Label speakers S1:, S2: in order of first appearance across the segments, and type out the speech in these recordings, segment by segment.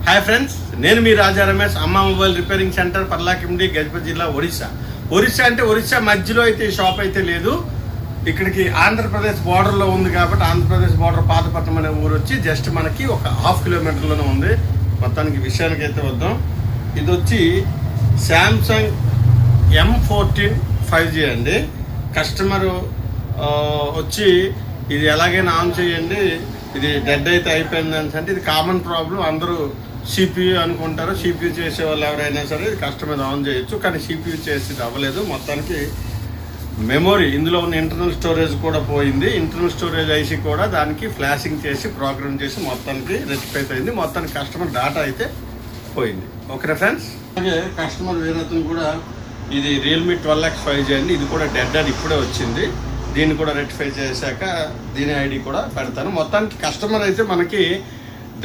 S1: Hi friends, నేను మీ Raja Ramesh. Amma mobile repairing centre, Paralakhemundi, Gajapati జిల్లా, ఒరిస్సా అంటే ఒరిస్సా మధ్యలో అయితే ఈ షాప్ అయితే లేదు. ఇక్కడికి ఆంధ్రప్రదేశ్ బార్డర్లో ఉంది కాబట్టి ఆంధ్రప్రదేశ్ బార్డర్ పాతపట్నం అనే ఊరు వచ్చి జస్ట్ మనకి ఒక 1/2 కిలోమీటర్లోనే ఉంది. మొత్తానికి విషయానికి అయితే వద్దాం. ఇది వచ్చి శాంసంగ్ M14 5G అండి. కస్టమరు వచ్చి ఇది ఎలాగైనా ఆన్ చేయండి, ఇది డెడ్ అయితే అయిపోయింది అంటే ఇది కామన్ ప్రాబ్లం. అందరూ CPU అనుకుంటారు. CPU చేసే వాళ్ళు ఎవరైనా సరే ఇది కస్టమర్ ఆన్ చేయొచ్చు, కానీ CPU చేసి అవ్వలేదు. మొత్తానికి మెమొరీ, ఇందులో ఉన్న ఇంటర్నల్ స్టోరేజ్ కూడా పోయింది. ఇంటర్నల్ స్టోరేజ్ ఐసి కూడా దానికి ఫ్లాషింగ్ చేసి ప్రోగ్రామ్ చేసి మొత్తానికి రెక్టిఫై అయింది. మొత్తానికి కస్టమర్ డేటా అయితే పోయింది. ఓకే ఫ్రెండ్స్, అలాగే కస్టమర్ వేరేతను కూడా ఇది రియల్మీ 12X 5G అండి. ఇది కూడా డెడ్ అని ఇప్పుడే వచ్చింది. దీన్ని కూడా రెక్టిఫై చేశాక దీని ఐడి కూడా పెడతాను. మొత్తానికి కస్టమర్ అయితే మనకి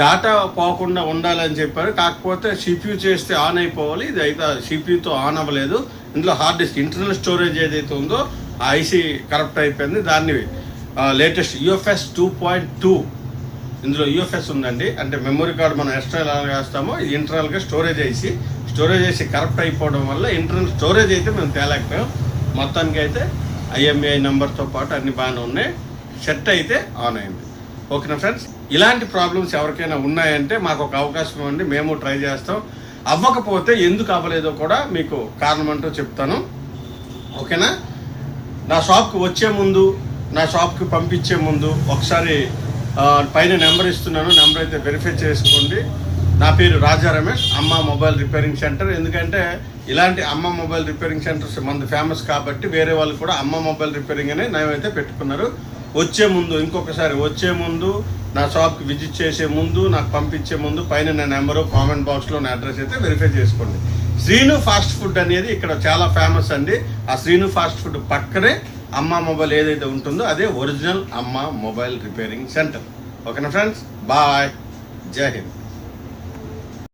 S1: డేటా పోకుండా ఉండాలని చెప్పారు. కాకపోతే CPU చేస్తే ఆన్ అయిపోవాలి. ఇది అయితే CPUతో ఆన్ అవ్వలేదు. ఇందులో హార్డ్ డిస్క్ ఇంటర్నల్ స్టోరేజ్ ఏదైతే ఉందో ఆ ఐసీ కరప్ట్ అయిపోయింది. దాన్ని లేటెస్ట్ UFS 2.2 ఇందులో UFS ఉందండి. అంటే మెమరీ కార్డు మనం ఎక్స్ట్రా ఎలా వేస్తామో ఇది ఇంటర్నల్గా స్టోరేజ్ ఐసి కరప్ట్ అయిపోవడం వల్ల ఇంటర్నల్ స్టోరేజ్ అయితే మేము తేలేకపోయాం. మొత్తానికి అయితే IMEI నెంబర్తో పాటు అన్ని బాగానే ఉన్నాయి. సెట్ అయితే ఆన్ అయింది. ఓకేనా ఫ్రెండ్స్, ఇలాంటి ప్రాబ్లమ్స్ ఎవరికైనా ఉన్నాయంటే మాకు ఒక అవకాశం ఇవ్వండి, మేము ట్రై చేస్తాం. అవ్వకపోతే ఎందుకు అవ్వలేదో కూడా మీకు కారణం అంటూ చెప్తాను. ఓకేనా, నా షాప్కి వచ్చే ముందు, నా షాప్కి పంపించే ముందు ఒకసారి పైన నెంబర్ ఇస్తున్నాను, నెంబర్ అయితే వెరిఫై చేసుకోండి. నా పేరు రాజా Ramesh, Amma mobile repairing centre. ఎందుకంటే ఇలాంటి అమ్మ మొబైల్ రిపేరింగ్ సెంటర్స్ మనది ఫేమస్ కాబట్టి వేరే వాళ్ళు కూడా అమ్మ మొబైల్ రిపేరింగ్ అనే నేమైతే పెట్టుకున్నారు. వచ్చే ముందు నా షాప్కి విజిట్ చేసే ముందు, నాకు పంపించే ముందు పైన నా నెంబరు, కామెంట్ బాక్స్లో నా అడ్రస్ అయితే వెరిఫై చేసుకోండి. శ్రీను ఫాస్ట్ ఫుడ్ అనేది ఇక్కడ చాలా ఫేమస్ అండి. ఆ శ్రీను ఫాస్ట్ ఫుడ్ పక్కనే అమ్మ మొబైల్ ఏదైతే ఉంటుందో అదే ఒరిజినల్ అమ్మ మొబైల్ రిపేరింగ్ సెంటర్. ఓకేనా ఫ్రెండ్స్, బాయ్, జై హింద్.